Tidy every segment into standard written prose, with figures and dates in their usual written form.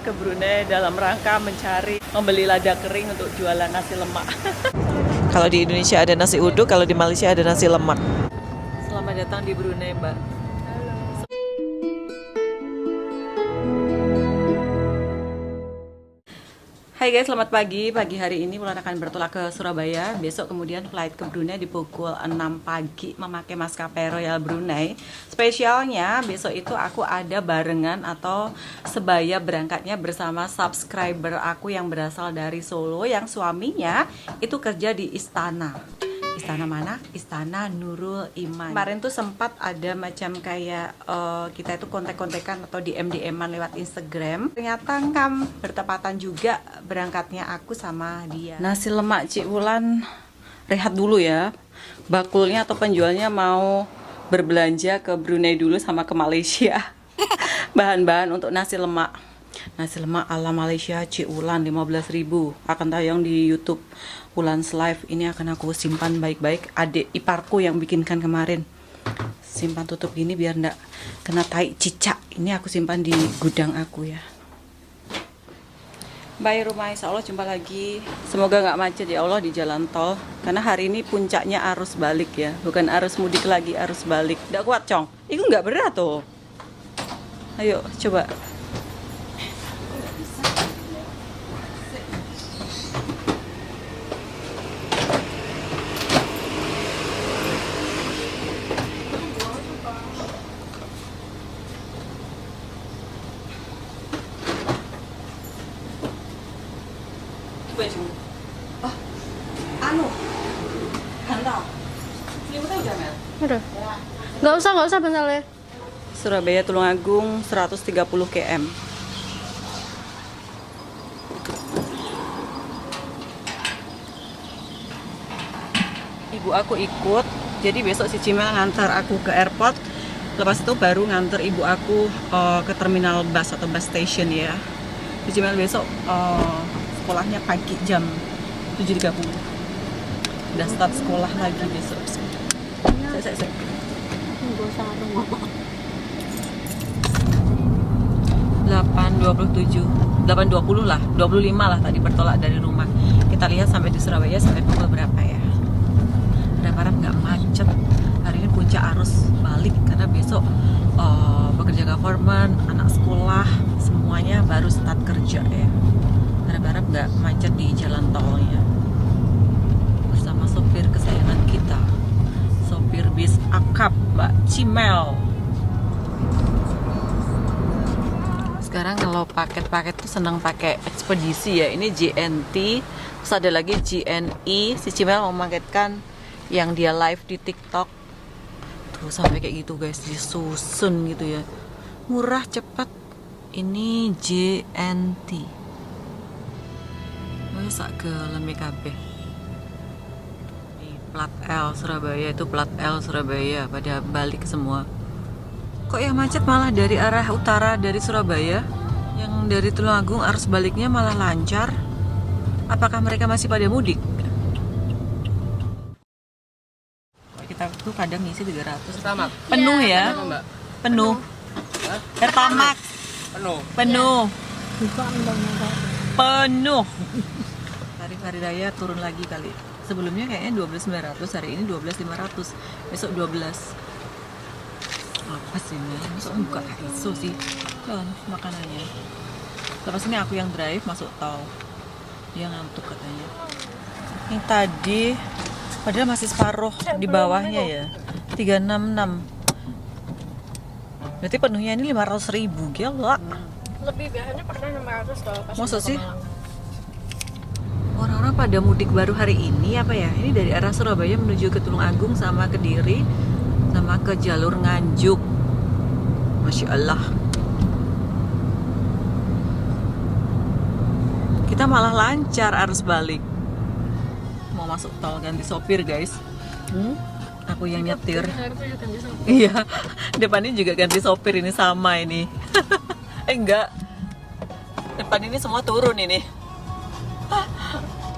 ke Brunei dalam rangka membeli lada kering untuk jualan nasi lemak. Kalau di Indonesia ada nasi uduk, kalau di Malaysia ada nasi lemak. Selamat datang di Brunei, Mbak. Hai guys, selamat pagi. Pagi hari ini Wulan akan bertolak ke Surabaya. Besok kemudian flight ke Brunei di pukul 6 pagi memakai maskapai Royal Brunei. Spesialnya besok itu aku ada barengan atau sebaya berangkatnya bersama subscriber aku yang berasal dari Solo, yang suaminya itu kerja di istana. Istana mana? Istana Nurul Iman. Kemarin tuh sempat ada macam kayak kita itu kontek-kontekan atau DM-an lewat Instagram. Ternyata kan bertepatan juga berangkatnya aku sama dia. Nasi lemak Cik Wulan rehat dulu ya. Bakulnya atau penjualnya mau berbelanja ke Brunei dulu sama ke Malaysia. Bahan-bahan untuk nasi lemak. Nasi lemak ala Malaysia Cik Wulan 15.000 akan tayang di YouTube Wulan's Live. Ini akan aku simpan baik-baik. Adik iparku yang bikinkan kemarin. Simpan tutup gini biar ndak kena tai cicak. Ini aku simpan di gudang aku ya. Bye rumah, insya Allah jumpa lagi. Semoga nggak macet ya Allah di jalan tol. Karena hari ini puncaknya arus balik ya. Bukan arus mudik lagi, arus balik. Nggak kuat cong. Itu nggak berat tuh. Ayo coba. Udah. Nggak usah bentar ya. Surabaya Tulungagung 130 km. Ibu aku ikut, jadi besok si Cimel ngantar aku ke airport. Lepas itu baru ngantar ibu aku ke terminal bus atau bus station ya. Si Cimel besok sekolahnya pagi jam 7.30. Udah start sekolah lagi besok. Saya. 8.27, 8.20 lah, 25 lah tadi bertolak dari rumah. Kita lihat sampai di Surabaya sampai pukul berapa ya. Harap-harap nggak macet. Hari ini puncak arus balik karena besok pekerja government, anak sekolah, semuanya baru start kerja ya. Harap-harap nggak macet di jalan tolnya. Bersama sopir kesayangan kita, sopir bis akap Mbak Cimel. Sekarang kalau paket-paket tuh senang pakai ekspedisi ya. Ini JNT, terus ada lagi GNE. Si Cimel memaketkan yang dia live di TikTok. Tuh sampai kayak gitu guys, disusun gitu ya. Murah, cepat. Ini JNT. Oh, sak gelem kabeh. Plat L Surabaya, itu plat L Surabaya, pada balik semua. Kok yang macet malah dari arah utara dari Surabaya? Yang dari Tulungagung arus baliknya malah lancar. Apakah mereka masih pada mudik? Kita tuh kadang ngisi 300. Pertamax. Penuh ya? Mbak. Penuh. Pertamax. Penuh. Penuh. Tarif hari raya turun lagi kali. Sebelumnya kayaknya 12.900, hari ini 12.500, besok 12. Apa sih ini? Masuk buka iso sih kan makanannya. Lepas ini aku yang drive masuk tol. Dia ngantuk katanya. Yang tadi padahal masih separuh di bawahnya ya. 366. Berarti penuhnya ini 500.000, gila. Lebih biasanya pernah 500 loh. Masa sih? Orang-orang pada mudik baru hari ini apa ya? Ini dari arah Surabaya menuju ke Tulungagung sama Kediri sama ke jalur Nganjuk. Masya Allah. Kita malah lancar arus balik. Mau masuk tol ganti sopir guys. Aku yang nyetir. Iya. Depan ini juga ganti sopir, ini sama ini. Enggak. Depan ini semua turun ini.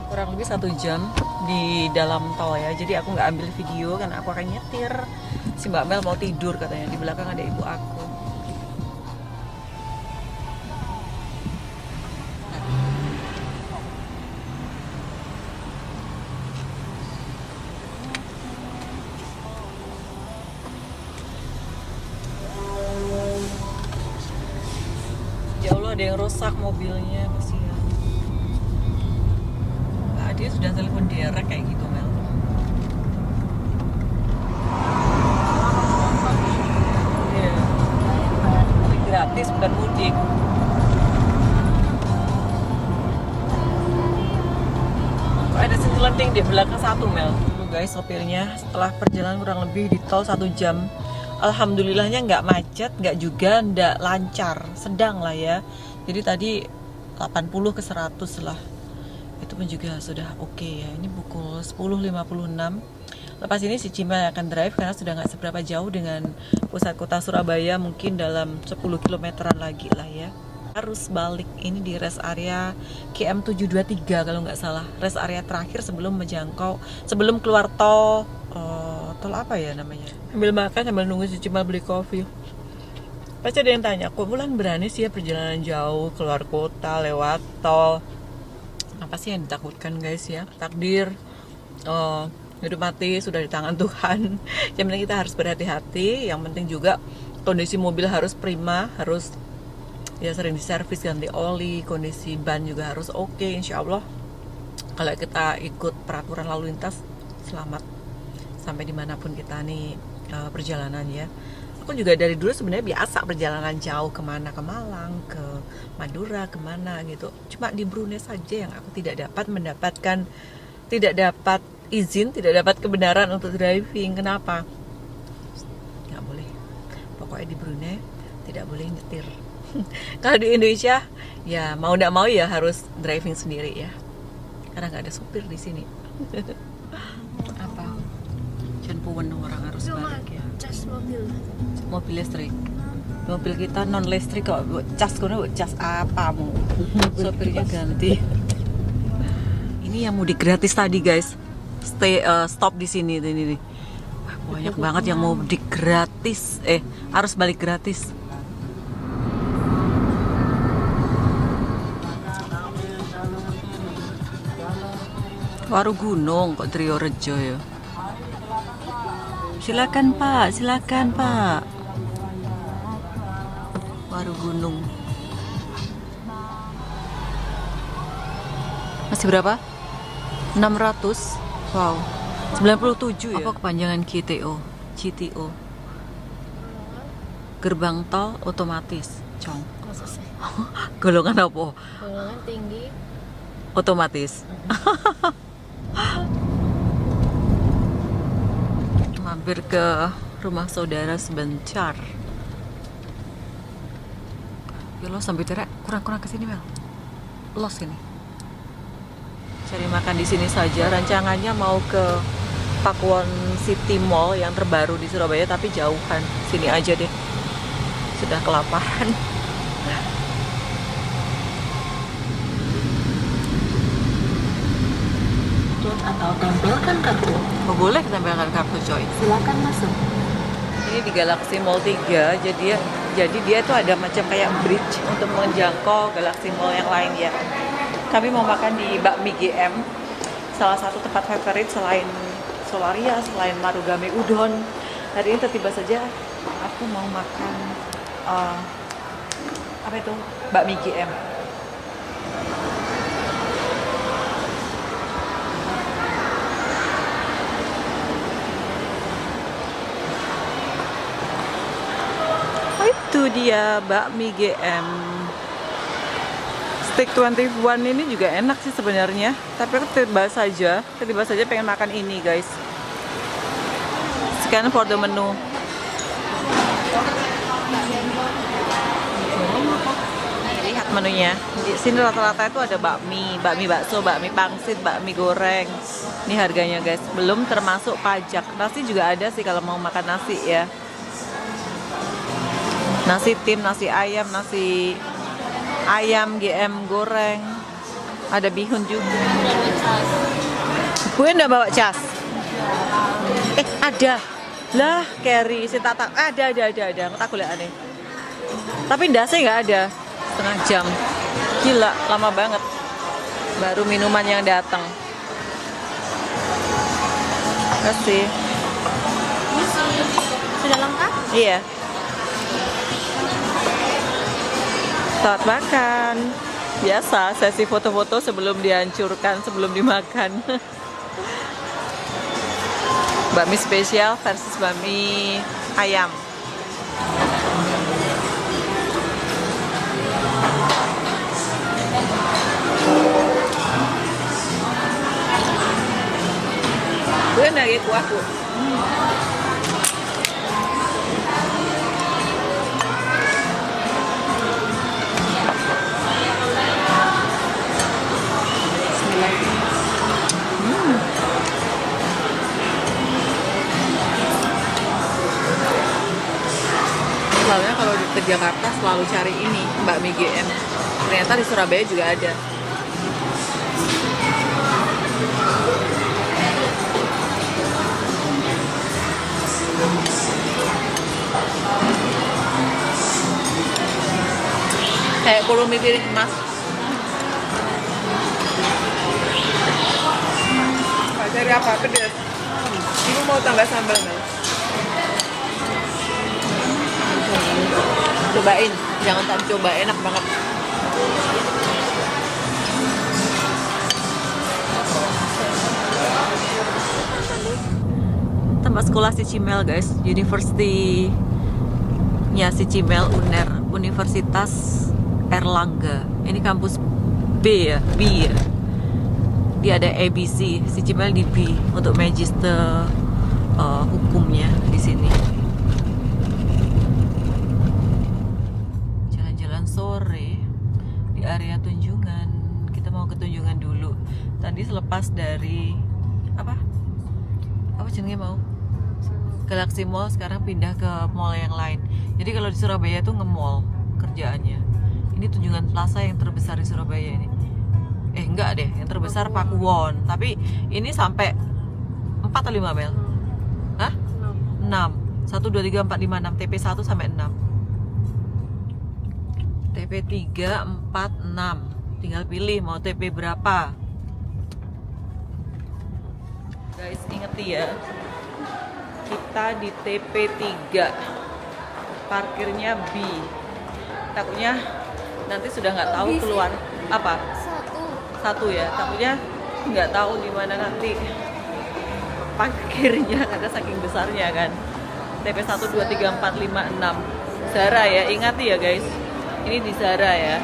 Kurang lebih 1 jam di dalam tol ya, jadi aku nggak ambil video karena aku akan nyetir. Si Mbak Mel mau tidur katanya, di belakang ada ibu aku. ada yang rusak mobilnya, kasihan. Nah, dia sudah telepon derek kayak gitu, Mel. Iya. Tapi gratis, bukan mudik. Kok ada sentilanting di belakang satu, Mel. Tuh guys, sopirnya setelah perjalanan kurang lebih di tol 1 jam. Alhamdulillahnya nggak macet, nggak juga nggak lancar, sedang lah ya. Jadi tadi 80 ke 100 lah. Itu pun juga sudah oke ya. Ini pukul 10.56. Lepas ini si Cimel akan drive karena sudah nggak seberapa jauh dengan pusat kota Surabaya, mungkin dalam 10 kilometeran lagi lah ya. Harus balik ini di rest area KM 723 kalau nggak salah. Rest area terakhir sebelum menjangkau, sebelum keluar tol. Tol apa ya namanya? Sambil makan sambil nunggu si Cimel beli kopi. Pasti ada yang tanya, kok Wulan berani sih ya perjalanan jauh keluar kota lewat tol? Apa sih yang ditakutkan guys ya? Takdir, hidup mati sudah di tangan Tuhan. Yang penting kita harus berhati-hati. Yang penting juga kondisi mobil harus prima, harus ya sering diservis, ganti oli, kondisi ban juga harus oke, insya Allah. Kalau kita ikut peraturan lalu lintas, selamat sampai dimanapun kita nih perjalanan ya. Aku juga dari dulu sebenarnya biasa perjalanan jauh, kemana, ke Malang, ke Madura, kemana gitu. Cuma di Brunei saja yang aku tidak dapat izin, tidak dapat kebenaran untuk driving. Kenapa? Nggak boleh. Pokoknya di Brunei tidak boleh nyetir. Kalau di Indonesia ya mau nggak mau ya harus driving sendiri ya, karena nggak ada supir di sini. Apa? Jangan puwen orang harus balik ya. Cas Mobil listrik. Mobil kita non listrik kok. Cas kono cas apa mu? Sopirnya ganti. Ini yang mudik gratis tadi guys. Stop di sini ini nih. Wah, banyak banget yang mau mudik gratis. Harus balik gratis. Warugunung kok Triorejo ya. Silakan Pak, silakan Pak. Warugunung. Masih berapa? 600. Wow. 97 ya. Apa kepanjangan GTO? GTO. Gerbang tol otomatis. Cong. Golongan apa? golongan tinggi. Otomatis. Mampir ke rumah saudara sebentar. Ya lo sampai terek kurang kesini Mel. Los ini. Cari makan di sini saja. Rancangannya mau ke Pakuwon City Mall yang terbaru di Surabaya, tapi jauhan. Sini aja deh. Sudah kelaparan. Atau tempelkan kartu. Oh, boleh tempelkan kartu coy. Silakan masuk. Ini di Galaxy Mall 3, jadi dia tuh ada macam kayak bridge untuk menjangkau Galaxy Mall yang lain ya. Kami mau makan di Bakmi GM, salah satu tempat favorit selain Solaria, selain Marugame Udon. Hari ini tiba saja aku mau makan apa itu? Bakmi GM. Itu dia bakmi GM. Steak 21 ini juga enak sih sebenarnya, tapi aku tiba saja pengen makan ini guys. Scan for the menu. Lihat menunya. Di sini rata-rata itu ada bakmi bakso, bakmi pangsit, bakmi goreng. Ini harganya guys, belum termasuk pajak. Nasi juga ada sih kalau mau makan nasi ya. Nasi tim, nasi ayam GM goreng. Ada bihun juga. Gue nggak bawa cas. Ada. Lah, carry si tatak. Ada. Tak boleh aneh. Tapi ndasnya nggak ada. Setengah jam. Gila, lama banget. Baru minuman yang datang. Kasih. Sudah lengkap? Iya. Selamat makan. Biasa sesi foto-foto sebelum dihancurkan, sebelum dimakan. Bakmi spesial versus bakmi ayam. Gue nagi kuahku. Soalnya kalau ke Jakarta selalu cari ini bakmi GM. Ternyata di Surabaya juga ada. Kayak kurumi piring emas. Cari apa? Pedas. Ibu mau tambah sambal nggak? Cobain, jangan tak coba, enak banget. Tempat sekolah si Cimel guys, University-nya si Cimel, UNER, Universitas Erlangga. Ini kampus B ya, B ya. Dia ada ABC, si Cimel di B untuk magister hukumnya di sini. Jalan-jalan sore di area Tunjungan. Kita mau ke Tunjungan dulu. Tadi selepas dari apa jenenge mau? Galaxy Mall, sekarang pindah ke mall yang lain. Jadi kalau di Surabaya tuh nge-mall kerjaannya. Ini Tunjungan Plaza yang terbesar di Surabaya ini. Enggak deh, yang terbesar Pakuwon. Tapi ini sampai 4 atau 5 Mel? Hah? 6. 1, 2, 3, 4, 5, 6. TP 1 sampai 6. TP 3, 4, 6. Tinggal pilih mau TP berapa. Guys, inget ya, kita di TP 3, parkirnya B. Takutnya nanti sudah nggak tahu keluar apa. Satu ya, takutnya nggak tahu di mana nanti parkirnya karena saking besarnya kan. TP 1, 2, 3, 4, 5, 6. Zara ya, ingat ya guys. Ini di Zara ya.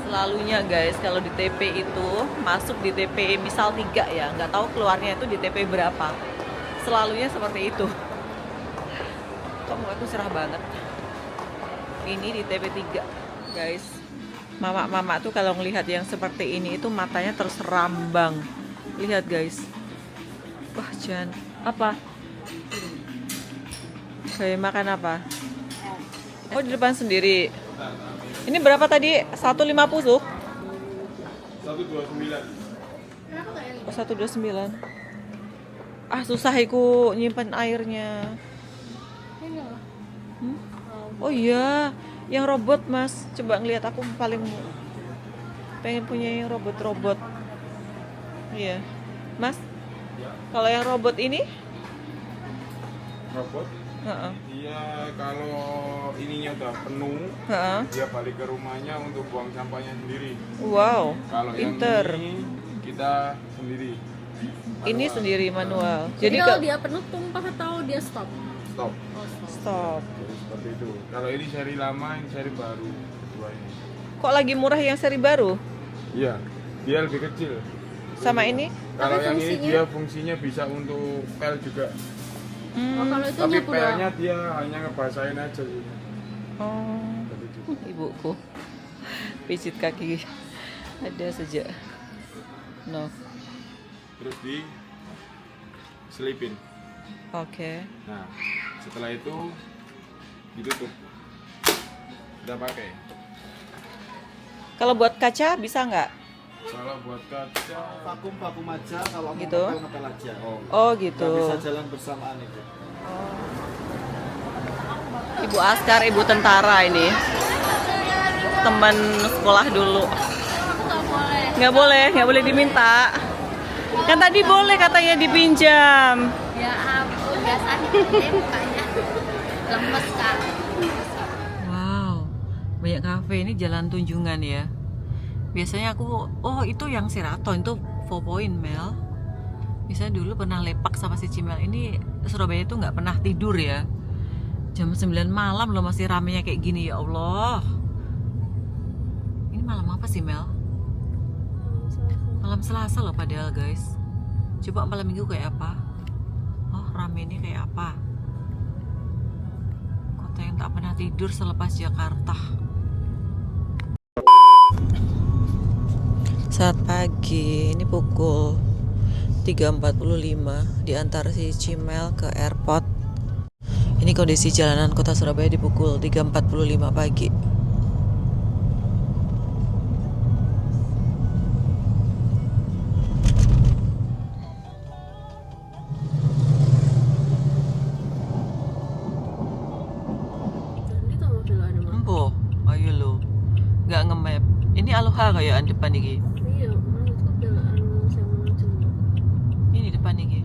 Selalunya guys, kalau di TP itu masuk di TP misal 3 ya, nggak tahu keluarnya itu di TP berapa. Selalunya seperti itu. Kamu aku serah banget. Ini di TP 3 guys. Mama-mama tuh kalau ngelihat yang seperti ini itu matanya terus rambang. Lihat guys. Wah, jangan apa? Kayak makan apa? Oh, di depan sendiri. Ini berapa tadi? 150 tuh? 129. Oh, 129. Ah, susah iku nyimpan airnya. Oh iya, yang robot mas. Coba ngelihat, aku paling pengen punya yang robot-robot. Iya, mas. Kalau yang robot ini? Robot? Dia kalau ininya udah penuh, dia balik ke rumahnya untuk buang sampahnya sendiri. Wow, Kalau pinter. yang ini kita sendiri. Ini sendiri manual. Jadi kalau dia penuh tumpah atau dia stop? Stop. Stop. Jadi seperti itu. Kalau ini seri lama, ini seri baru. Kedua ini. Kok lagi murah yang seri baru? Iya, dia lebih kecil. Sama ini? Kalau Tapi yang ini fungsinya? dia fungsinya bisa untuk pel juga. Oh, kalau itu Tapi nyapu doang. pelnya dia hanya ngebasahin aja sih. Oh, Seperti itu. ibuku pijit kaki ada sejak. No. Terus di selipin. Oke. Nah, setelah itu ditutup. Udah pakai. Kalau buat kaca bisa nggak? Kalau buat kaca vakum aja, kalau mau Gitu? ngepel aja. Oh gitu. Nggak bisa jalan bersamaan itu. Ibu Askar, ibu tentara ini. Teman sekolah dulu. Nggak boleh diminta. Kan tadi boleh katanya dipinjam. Ya ampun, gak sakit deh mukanya. Lemes kak. Wow, banyak kafe. Ini Jalan Tunjungan ya. Biasanya aku, oh itu yang Sheraton, itu 4 Point Mel. Biasanya dulu pernah lepak sama si Cimel. Ini Surabaya itu nggak pernah tidur ya. Jam 9 malam loh masih ramenya kayak gini, ya Allah. Ini malam apa sih Mel? Malam Selasa loh padahal guys. Coba malam Minggu kayak apa? Oh rame ini kayak apa? Kota yang tak pernah tidur selepas Jakarta. Saat pagi, ini pukul 3.45 diantar si Cimel ke airport. Ini kondisi jalanan kota Surabaya di pukul 3.45 pagi. Empo, ayo lo, nggak nge-map. Ini Aloha kayak depan ini. Iya, menurutku belaan saya menuju. Ini depan ini.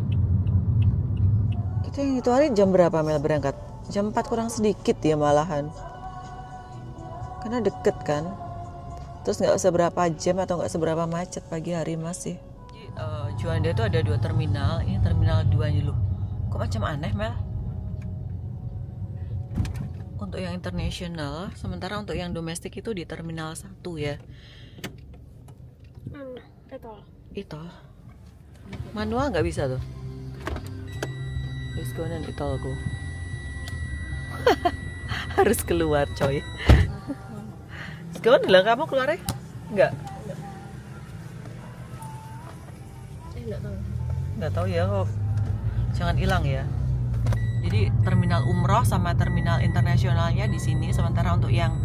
Kita yang itu hari jam berapa Mel berangkat? Jam 4 kurang sedikit ya malahan. Karena deket kan. Terus nggak seberapa jam atau nggak seberapa macet pagi hari masih. Juanda itu ada 2 terminal. Ini terminal 2 nya loh. Kok macam aneh Mel? Untuk yang internasional, sementara untuk yang domestik itu di terminal 1 ya. Itu manual nggak bisa tuh. Let's go dan itolku. Harus keluar coy. Let's go bilang kamu keluar ya? Nggak. Nggak tahu ya kok. Jangan hilang ya. Jadi terminal umroh sama terminal internasionalnya di sini, sementara untuk yang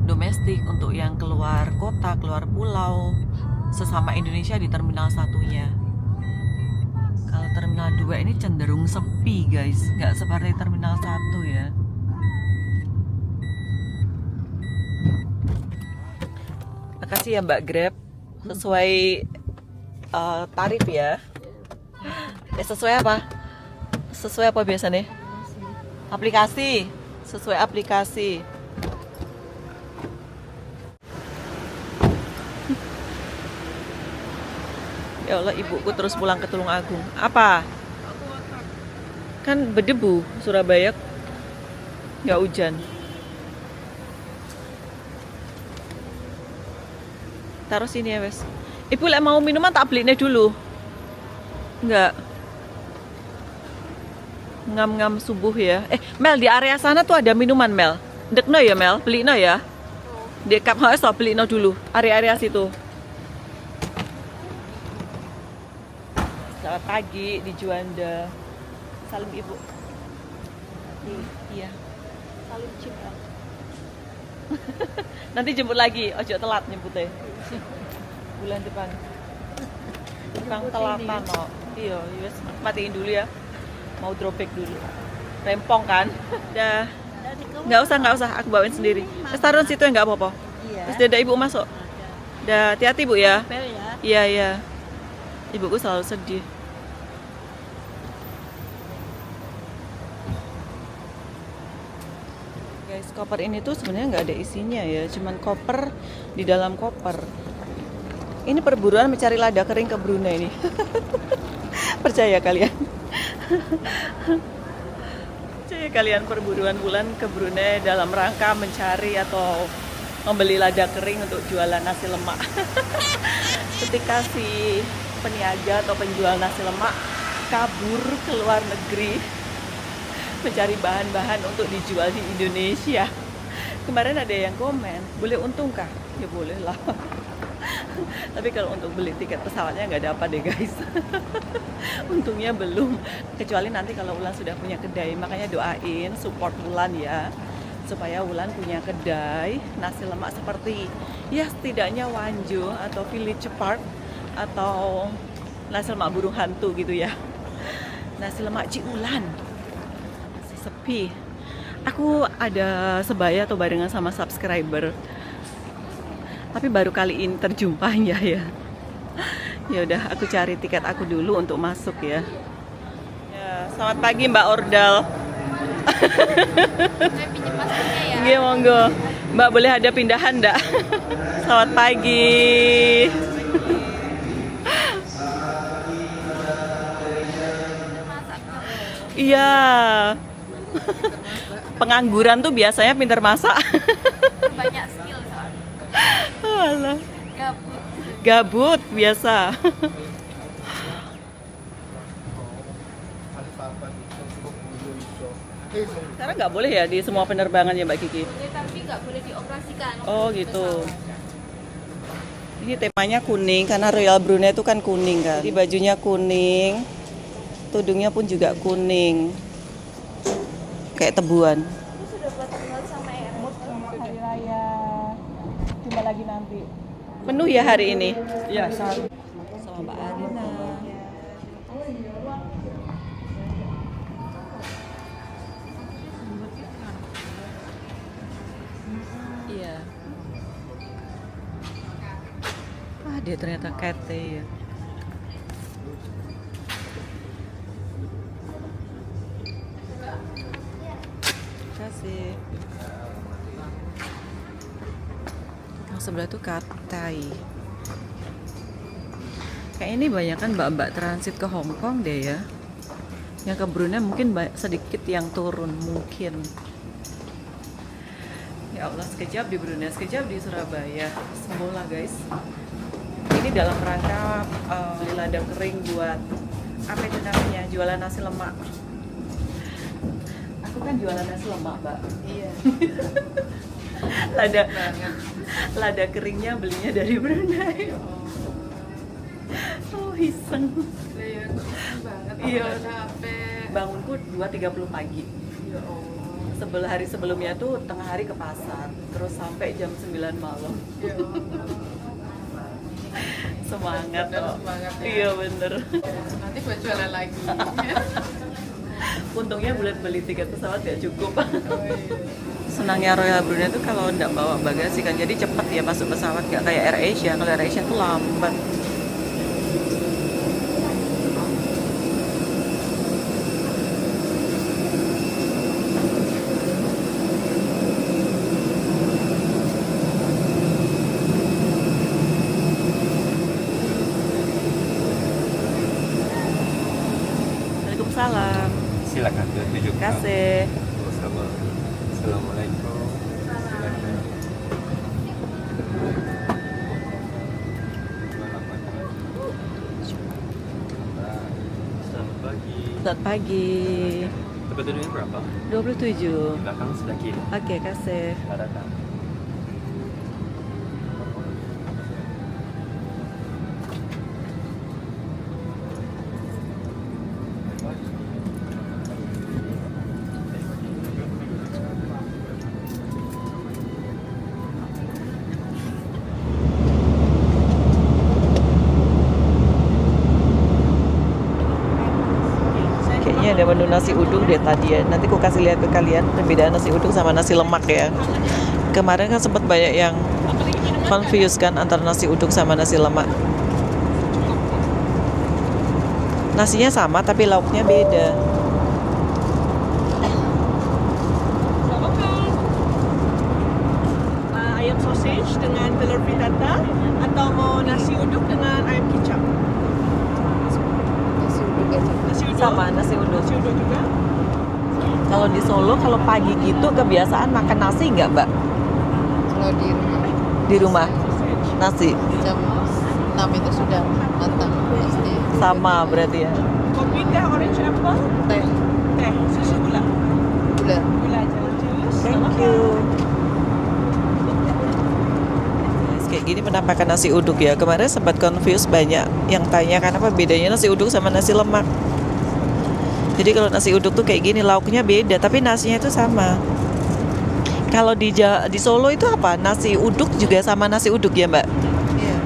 domestik, untuk yang keluar kota, keluar pulau, sesama Indonesia di terminal 1-nya. Kalau terminal 2 ini cenderung sepi guys, nggak seperti terminal 1 ya. Makasih ya Mbak Grab, sesuai tarif ya. Sesuai apa? Sesuai apa biasanya? Aplikasi. Sesuai aplikasi. Ya Allah, ibuku terus pulang ke Tulungagung. Apa? Kan berdebu Surabaya. Nggak hujan. Taruh sini ya wes. Ibu lek mau minuman tak belinya dulu. Enggak. Ngam-ngam subuh ya. Mel, di area sana tuh ada minuman Mel. Dekno ya Mel, beli no ya. Di Kap House beli no dulu. Area-area situ. Selamat pagi di Juanda. Salim ibu. Iya. Salim Cimel. Nanti jemput lagi, ojo telat nyebutnya. Bulan depan. Bang telatan no. Iya, yes. Matiin dulu ya. Mau dropback dulu. Rempong kan? Dah. Nggak usah, aku bawain sendiri. Taruh situ ya nggak apa-apa. Iya. Terus ada ibu masuk. Dah, hati-hati Bu ya. Iya, iya. Ibuku selalu sedih. Guys, koper ini tuh sebenarnya nggak ada isinya ya, cuman koper di dalam koper. Ini perburuan mencari lada kering ke Brunei ini. Percaya kalian? Percaya kalian perburuan bulan ke Brunei dalam rangka mencari atau membeli lada kering untuk jualan nasi lemak. Ketika si peniaga atau penjual nasi lemak kabur ke luar negeri mencari bahan-bahan untuk dijual di Indonesia. Kemarin ada yang komen, boleh untungkah? Ya boleh lah. Tapi kalau untuk beli tiket pesawatnya nggak dapat deh guys. Untungnya belum. Kecuali nanti kalau Wulan sudah punya kedai. Makanya doain support Wulan ya, supaya Wulan punya kedai nasi lemak seperti ya setidaknya Wanjo atau Village Park atau nasi lemak burung hantu gitu ya. Nasi lemak Cik Wulan masih sepi. Aku ada sebaya atau barengan sama subscriber, tapi baru kali ini terjumpanya ya. Ya udah, aku cari tiket aku dulu untuk masuk ya. Ya, selamat pagi Mbak Ordal. Saya pinjam maskernya ya. Nggih, monggo. Mbak boleh ada pindahan enggak? Selamat pagi. Iya. Pengangguran tuh biasanya pintar masak. Banyak skill soalnya. Alah. Gabut. Gabut biasa. Sekarang nggak boleh ya di semua penerbangan ya Mbak Kiki? Tapi nggak boleh dioperasikan. Oh gitu. Ini temanya kuning karena Royal Brunei itu kan kuning kan. Jadi bajunya kuning, tudungnya pun juga kuning, kayak tebuan. Ini sudah buat tinggal sama Eros. Hari raya, coba lagi nanti. Penuh ya hari ini? Iya, sama Mbak Arina. Iya. Ah, dia ternyata kete ya. Kasih. Yang sebelah tuh katai. Kayak ini banyak kan mbak-mbak transit ke Hong Kong deh ya. Yang ke Brunei mungkin sedikit yang turun mungkin. Ya Allah, sekejap di Brunei, sekejap di Surabaya. Semula guys. Ini dalam rangka beli ladang kering buat apa itu namanya? Jualan nasi lemak. Aku kan jualan nasi lemak, Mbak. Iya. lada keringnya belinya dari Brunei. Oh, iseng. Iya, bangunku 2.30 pagi. Hari sebelumnya tuh tengah hari ke pasar, terus sampai jam 9 malam. Semangat loh. Iya bener. Nanti buat jualan lagi. Untungnya bulan beli tiket pesawat gak cukup. Senangnya Royal Brunei tuh kalau nggak bawa bagasi kan, jadi cepet ya masuk pesawat, gak kayak AirAsia. Kalau AirAsia tuh lambat. Waalaikumsalam. Silakan tunjukkan. Terima kasih. Assalamualaikum. Selamat pagi. Selamat pagi. Tempat duduknya berapa? 27. Di belakang sebelah kiri. Oke, kasih. Selamat datang. Kayaknya ada menu nasi uduk deh tadi ya. Nanti aku kasih lihat ke kalian perbedaan nasi uduk sama nasi lemak ya. Kemarin kan sempat banyak yang confuse kan antara nasi uduk sama nasi lemak. Nasinya sama tapi lauknya beda. Ayam sausage dengan telur frittata atau mau nasi uduk dengan ayam kicap? Nasi uduk Sama nasi uduk. Nasi uduk juga. Kalau di Solo kalau pagi gitu kebiasaan makan nasi nggak Mbak? Kalau di rumah Di rumah nasi jam 6 itu sudah matang pasti. sama berarti ya. Kopi teh orange apple, Teh teh susu gula, gula. gula aja. Jus. Thank you. Kayak gini penampakan nasi uduk ya. Kemarin sempat confuse banyak yang tanya kenapa bedanya nasi uduk sama nasi lemak. Jadi kalau nasi uduk tuh kayak gini lauknya beda tapi nasinya itu sama. Kalau di Solo itu apa? Nasi uduk juga sama nasi uduk ya Mbak? Iya.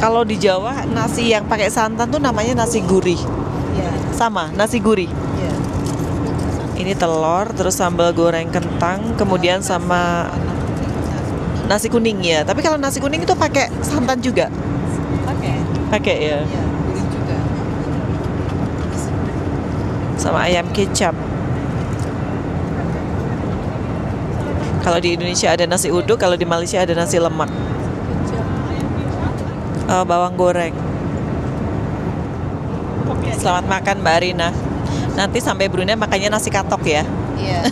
Kalau di Jawa nasi yang pakai santan tuh namanya nasi gurih. Iya. Sama, nasi gurih. Iya. Ini telur, terus sambal goreng kentang, kemudian sama nasi kuning ya. Tapi kalau nasi kuning itu pakai santan juga? Pakai. Pakai ya. Iya, gurih juga. Sama ayam kecap. Kalau di Indonesia ada nasi uduk, kalau di Malaysia ada nasi lemak. Bawang goreng. Selamat makan Mbak Arina. Nanti sampai Brunei makannya nasi katok ya. Iya.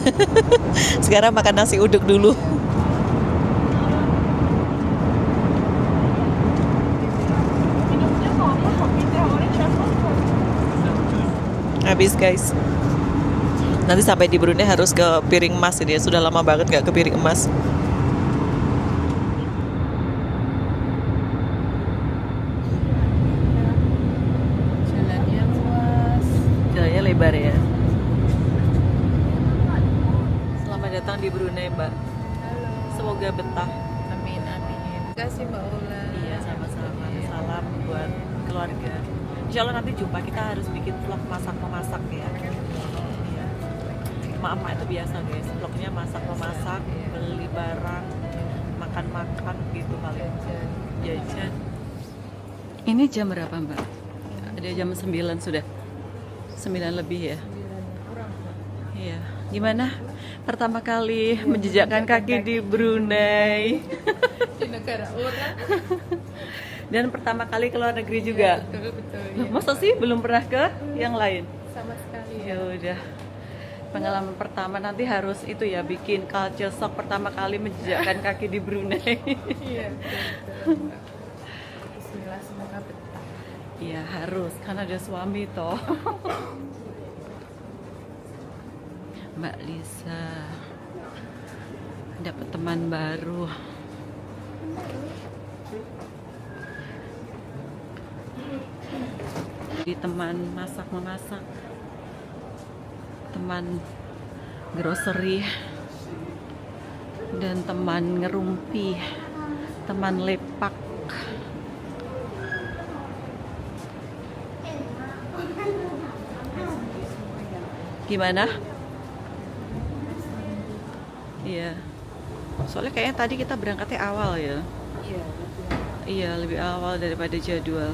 Sekarang makan nasi uduk dulu. Habis guys. Nanti sampai di Brunei harus ke piring emas ini ya. Sudah lama banget gak ke piring emas. Jalannya luas. Jalannya lebar ya. Selamat datang di Brunei Mbak. Semoga betah. Amin, amin. Terima kasih Mbak Ula. Iya sama-sama. Salam buat keluarga. Insya Allah nanti jumpa, kita harus bikin vlog masak-memasak ya. Iya. Emak-emak itu biasa guys, vlognya masak-memasak, beli barang, makan-makan gitu paling. Jajan. Ini jam berapa Mbak? Ada jam 9 sudah. 9 lebih ya. Iya. Gimana? Pertama kali menjejakkan kaki di Brunei. Di negara orang. Dan pertama kali ke luar negeri juga. Betul. Loh, masa sih belum pernah ke yang lain? Sama sekali. Ya udah. Pengalaman pertama nanti harus itu ya, bikin culture shock pertama kali menjejakkan kaki di Brunei. Iya, betul. Bismillah, semoga betah. Iya harus, karena ada suami toh. Mbak Lisa dapat teman baru. Di teman masak-memasak, teman grocery, dan teman ngerumpi, teman lepak. Gimana? Iya. Soalnya kayaknya tadi kita berangkatnya awal ya. Iya, betul. Iya, lebih awal daripada jadwal.